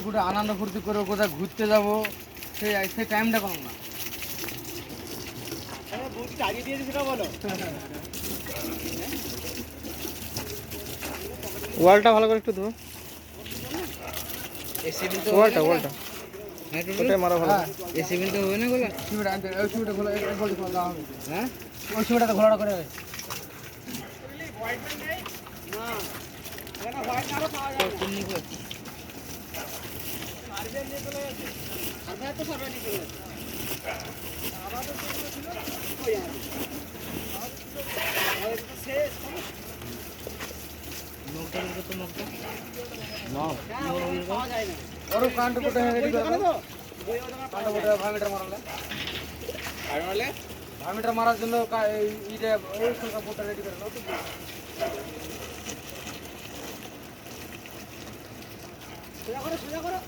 পুরো আনন্দ ফুর্তি করে কোথায় ঘুরতে যাবো সেই টাইমটা কম না। ওয়ালটা ভালো করে একটু ধো। ওয়ালটা ওটাই মারা ভালো। এসিবিল তো হবে না গোলা সিমেন্ট আনতে ওই সিমেন্টটা খোলা এক বলতে খোলা হবে। হ্যাঁ ওই সিমেন্টটা খোলাটা করে হবে। না এখানে হোয়াইট আরো পাওয়া যায় না। কোন নিকো সার্ভে নিয়ে চলে গেছে। সার্ভে তো সার্ভে নিয়ে চলে গেছে। আমাদের তো ছিল কই আছে আমাদের তো শেষ নকটা তো নকটা না পাওয়া যায় না। ওর কান্ড কোটে রেডি করে দাও। ওই ওটা কান্ড কোটে 5 মিটার মারলে 5 মিটার মারার জন্য এইটা ওই সংখ্যা কোটে রেডি করে নাও। তো সোজা করো